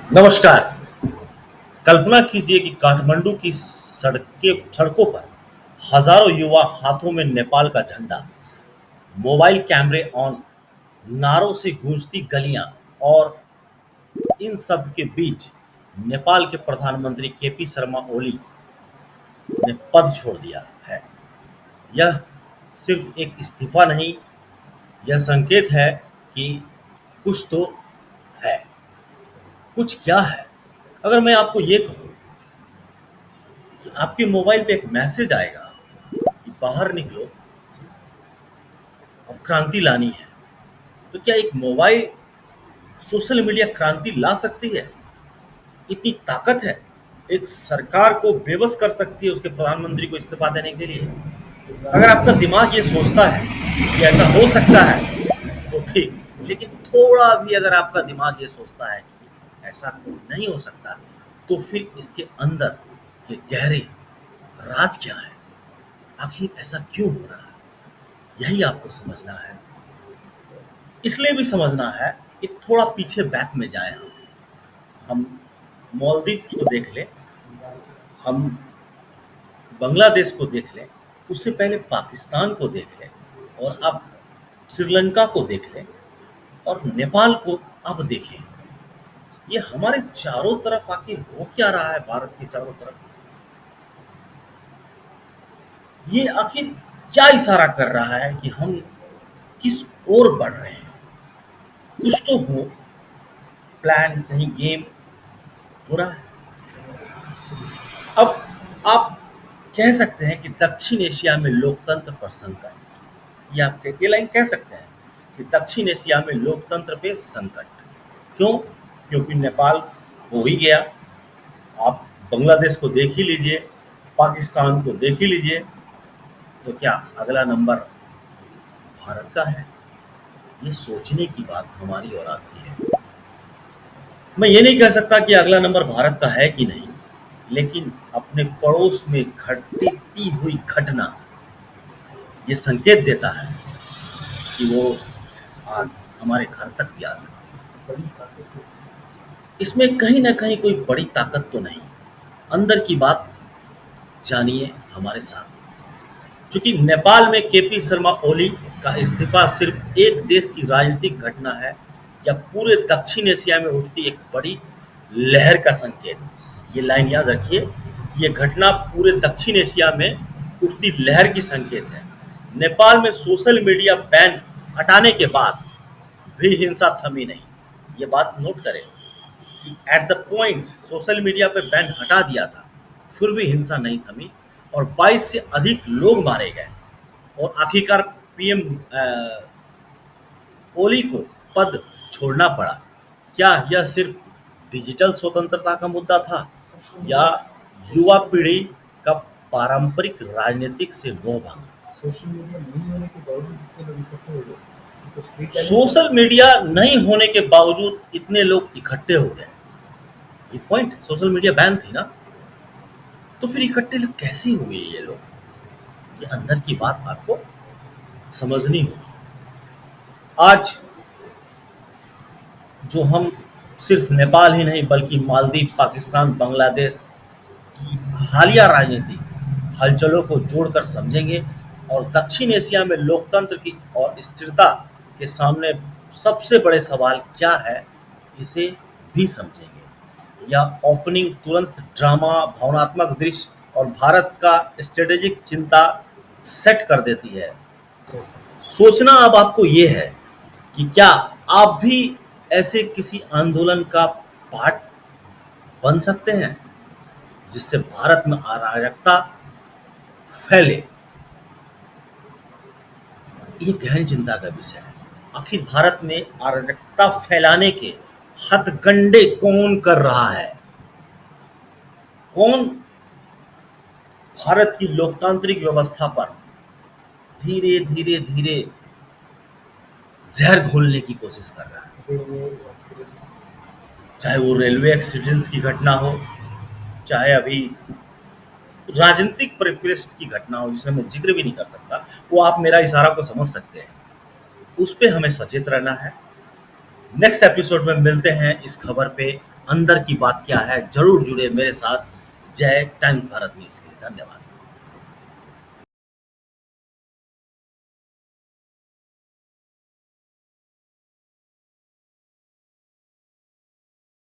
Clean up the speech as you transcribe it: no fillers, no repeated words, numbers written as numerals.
नमस्कार। कल्पना कीजिए कि काठमांडू की सड़कों पर हजारों युवा हाथों में नेपाल का झंडा, मोबाइल कैमरे ऑन, नारों से गूंजती गलियां और इन सब के बीच नेपाल के प्रधानमंत्री केपी शर्मा ओली ने पद छोड़ दिया है। यह सिर्फ एक इस्तीफा नहीं, यह संकेत है कि कुछ तो है। कुछ क्या है? अगर मैं आपको ये कहूं कि आपके मोबाइल पे एक मैसेज आएगा कि बाहर निकलो और क्रांति लानी है, तो क्या एक मोबाइल सोशल मीडिया क्रांति ला सकती है? इतनी ताकत है, एक सरकार को बेबस कर सकती है उसके प्रधानमंत्री को इस्तीफा देने के लिए। अगर आपका दिमाग ये सोचता है कि ऐसा हो सकता है तो ठीक, लेकिन थोड़ा भी अगर आपका दिमाग ये सोचता है कि ऐसा नहीं हो सकता, तो फिर इसके अंदर के गहरे राज क्या है? आखिर ऐसा क्यों हो रहा है? यही आपको समझना है। इसलिए भी समझना है कि थोड़ा पीछे बैक में जाए हम मालदीव को देख लें, हम बांग्लादेश को देख लें, उससे पहले पाकिस्तान को देख लें, और अब श्रीलंका को देख लें, और नेपाल को अब देखें। ये हमारे चारों तरफ आखिर हो क्या रहा है? भारत के चारों तरफ ये आखिर क्या इशारा कर रहा है कि हम किस ओर बढ़ रहे हैं? कुछ तो हो, प्लान, कहीं गेम हो रहा है। अब आप कह सकते हैं कि दक्षिण एशिया में लोकतंत्र पर संकट, या आप ये लाइन कह सकते हैं कि दक्षिण एशिया में लोकतंत्र पे संकट। क्यों? क्योंकि नेपाल हो ही गया, आप बांग्लादेश को देख ही लीजिए, पाकिस्तान को देख ही लीजिए, तो क्या अगला नंबर भारत का है? ये सोचने की बात हमारी और आपकी है। मैं ये नहीं कह सकता कि अगला नंबर भारत का है कि नहीं, लेकिन अपने पड़ोस में घटती हुई घटना ये संकेत देता है कि वो आज हमारे घर तक भी आ सकती है। इसमें कहीं ना कहीं कोई बड़ी ताकत तो नहीं। अंदर की बात जानिए हमारे साथ। क्योंकि नेपाल में केपी शर्मा ओली का इस्तीफा सिर्फ एक देश की राजनीतिक घटना है, या पूरे दक्षिण एशिया में उठती एक बड़ी लहर का संकेत। ये लाइन याद रखिए, ये घटना पूरे दक्षिण एशिया में उठती लहर की संकेत है। नेपाल में सोशल मीडिया बैन हटाने के बाद भी हिंसा थमी नहीं। ये बात नोट करें कि at the point social media पे बैन हटा दिया था, फिर भी हिंसा नहीं थमी और 22 से अधिक लोग मारे गए, और आखिरकार पीएम ओली को पद छोड़ना पड़ा। क्या यह सिर्फ डिजिटल स्वतंत्रता का मुद्दा था, या युवा पीढ़ी का पारंपरिक राजनीतिक से मोह भंग? सोशल मीडिया नहीं होने के बावजूद इतने लोग इकट्ठे हो गए, ये पॉइंट है। सोशल मीडिया बैन थी ना, तो फिर इकट्ठे लोग कैसे हुए ये लोग? ये अंदर की बात आपको समझनी होगी। आज जो हम सिर्फ नेपाल ही नहीं बल्कि मालदीव, पाकिस्तान, बांग्लादेश की हालिया राजनीतिक हलचलों को जोड़कर समझेंगे, और दक्षिण एशिया में लोकतंत्र की और स्थिरता के सामने सबसे बड़े सवाल क्या है, इसे भी समझेंगे। यह ओपनिंग तुरंत ड्रामा, भावनात्मक दृश्य और भारत का स्ट्रेटेजिक चिंता सेट कर देती है। सोचना अब आपको ये है कि क्या आप भी ऐसे किसी आंदोलन का पार्ट बन सकते हैं जिससे भारत में अराजकता फैले? ये गहन चिंता का विषय है। आखिर भारत में अराजकता फैलाने के हथकंडे कौन कर रहा है? कौन भारत की लोकतांत्रिक व्यवस्था पर धीरे धीरे धीरे जहर घोलने की कोशिश कर रहा है? चाहे वो रेलवे एक्सीडेंट्स की घटना हो, चाहे अभी राजनीतिक परिपृष्ठ की घटना हो जिसे मैं जिक्र भी नहीं कर सकता, वो आप मेरा इशारा को समझ सकते हैं। उस पे हमें सचेत रहना है। नेक्स्ट एपिसोड में मिलते हैं इस खबर पे। अंदर की बात क्या है, ज़रूर जुड़े मेरे साथ। जय टाइम्स भारत न्यूज़ के लिए। धन्यवाद।